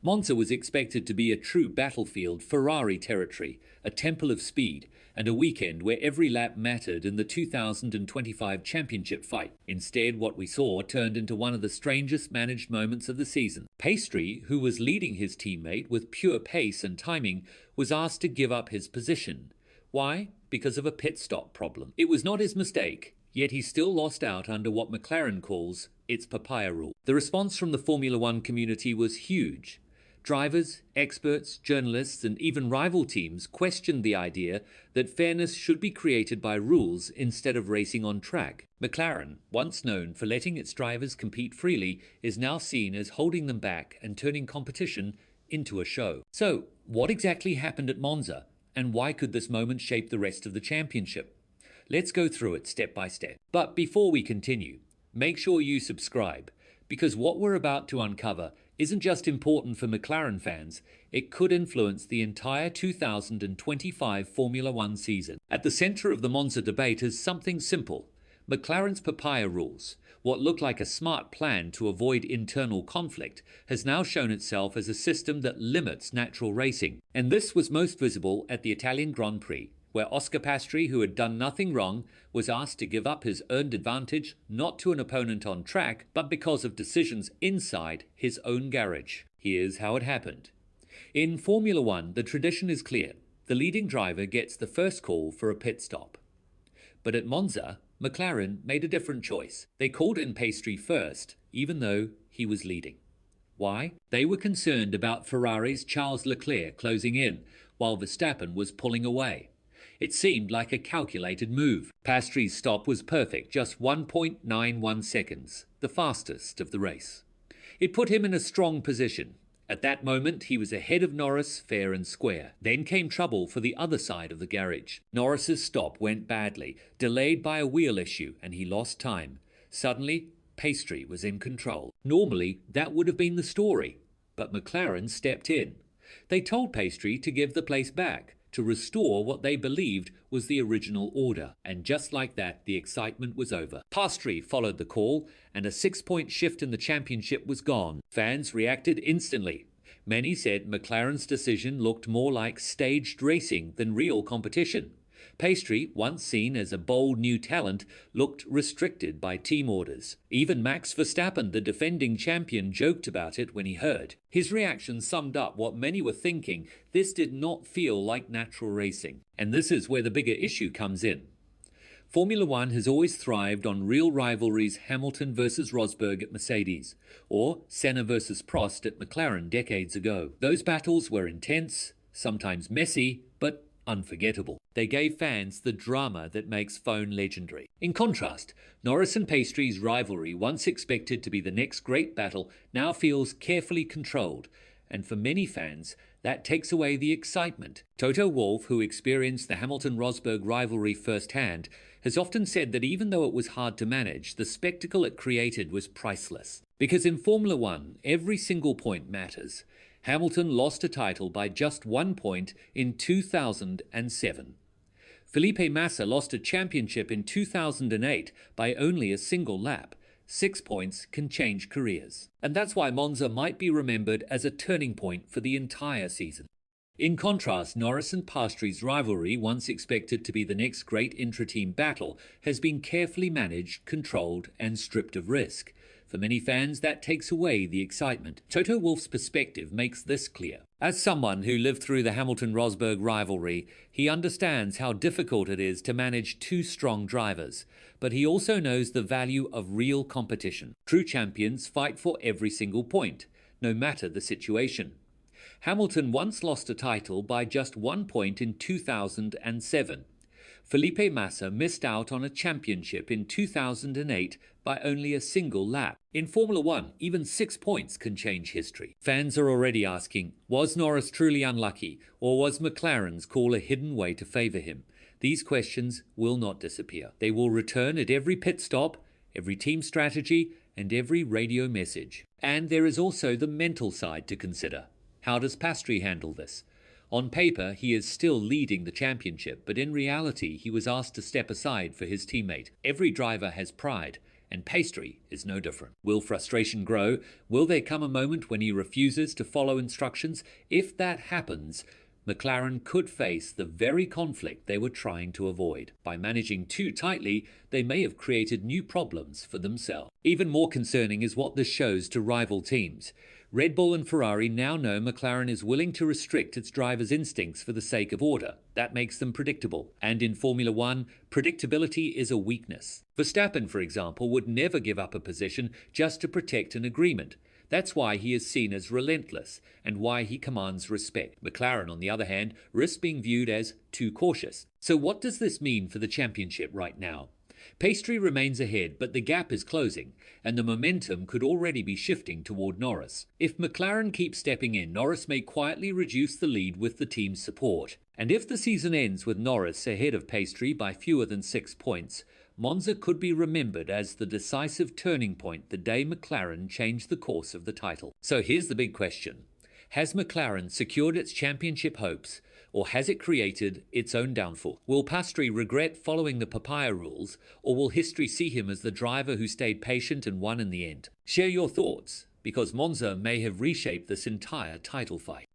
Monza was expected to be a true battlefield, Ferrari territory, a temple of speed, and a weekend where every lap mattered in the 2025 championship fight. Instead, what we saw turned into one of the strangest managed moments of the season. Piastri, who was leading his teammate with pure pace and timing, was asked to give up his position. Why? Because of a pit stop problem. It was not his mistake, yet he still lost out under what McLaren calls its Papaya Rule. The response from the Formula One community was huge. Drivers, experts, journalists, and even rival teams questioned the idea that fairness should be created by rules instead of racing on track. McLaren, once known for letting its drivers compete freely, is now seen as holding them back and turning competition into a show. So, what exactly happened at Monza, and why could this moment shape the rest of the championship? Let's go through it step by step. But before we continue, make sure you subscribe, because what we're about to uncover isn't just important for McLaren fans, it could influence the entire 2025 Formula One season. At the center of the Monza debate is something simple: McLaren's Papaya Rules. What looked like a smart plan to avoid internal conflict has now shown itself as a system that limits natural racing. And this was most visible at the Italian Grand Prix, where Oscar Piastri, who had done nothing wrong, was asked to give up his earned advantage not to an opponent on track, but because of decisions inside his own garage. Here's how it happened. In Formula One, the tradition is clear. The leading driver gets the first call for a pit stop. But at Monza, McLaren made a different choice. They called in Piastri first, even though he was leading. Why? They were concerned about Ferrari's Charles Leclerc closing in, while Verstappen was pulling away. It seemed like a calculated move. Piastri's stop was perfect, just 1.91 seconds, the fastest of the race. It put him in a strong position. At that moment, he was ahead of Norris, fair and square. Then came trouble for the other side of the garage. Norris's stop went badly, delayed by a wheel issue, and he lost time. Suddenly, Piastri was in control. Normally, that would have been the story, but McLaren stepped in. They told Piastri to give the place back, to restore what they believed was the original order. And just like that, the excitement was over. Piastri followed the call, and a 6-point shift in the championship was gone. Fans reacted instantly. Many said McLaren's decision looked more like staged racing than real competition. Piastri, once seen as a bold new talent, looked restricted by team orders. Even Max Verstappen, the defending champion, joked about it when he heard. His reaction summed up what many were thinking: this did not feel like natural racing. And this is where the bigger issue comes in. Formula One has always thrived on real rivalries: Hamilton versus Rosberg at Mercedes, or Senna versus Prost at McLaren decades ago. Those battles were intense, sometimes messy, but unforgettable. They gave fans the drama that makes F1 legendary. In contrast, Norris and Piastri's rivalry, once expected to be the next great battle, now feels carefully controlled, and for many fans, that takes away the excitement. Toto Wolff, who experienced the Hamilton-Rosberg rivalry firsthand, has often said that even though it was hard to manage, the spectacle it created was priceless. Because in Formula One, every single point matters. Hamilton lost a title by just 1 point in 2007. Felipe Massa lost a championship in 2008 by only a single lap. 6 points can change careers. And that's why Monza might be remembered as a turning point for the entire season. In contrast, Norris and Piastri's rivalry, once expected to be the next great intra-team battle, has been carefully managed, controlled, and stripped of risk. For many fans, that takes away the excitement. Toto Wolff's perspective makes this clear. As someone who lived through the Hamilton-Rosberg rivalry, he understands how difficult it is to manage two strong drivers, but he also knows the value of real competition. True champions fight for every single point, no matter the situation. Hamilton once lost a title by just 1 point in 2007. Felipe Massa missed out on a championship in 2008 by only a single lap. In Formula One, even 6 points can change history. Fans are already asking, was Norris truly unlucky, or was McLaren's call a hidden way to favour him? These questions will not disappear. They will return at every pit stop, every team strategy, and every radio message. And there is also the mental side to consider. How does Piastri handle this? On paper, he is still leading the championship, but in reality, he was asked to step aside for his teammate. Every driver has pride, and Piastri is no different. Will frustration grow? Will there come a moment when he refuses to follow instructions? If that happens, McLaren could face the very conflict they were trying to avoid. By managing too tightly, they may have created new problems for themselves. Even more concerning is what this shows to rival teams. Red Bull and Ferrari now know McLaren is willing to restrict its drivers' instincts for the sake of order. That makes them predictable. And in Formula One, predictability is a weakness. Verstappen, for example, would never give up a position just to protect an agreement. That's why he is seen as relentless and why he commands respect. McLaren, on the other hand, risks being viewed as too cautious. So what does this mean for the championship right now? Piastri remains ahead, but the gap is closing, and the momentum could already be shifting toward Norris. If McLaren keeps stepping in, Norris may quietly reduce the lead with the team's support. And if the season ends with Norris ahead of Piastri by fewer than 6 points, Monza could be remembered as the decisive turning point the day McLaren changed the course of the title. So here's the big question. Has McLaren secured its championship hopes, or has it created its own downfall? Will Piastri regret following the Papaya Rules, or will history see him as the driver who stayed patient and won in the end? Share your thoughts, because Monza may have reshaped this entire title fight.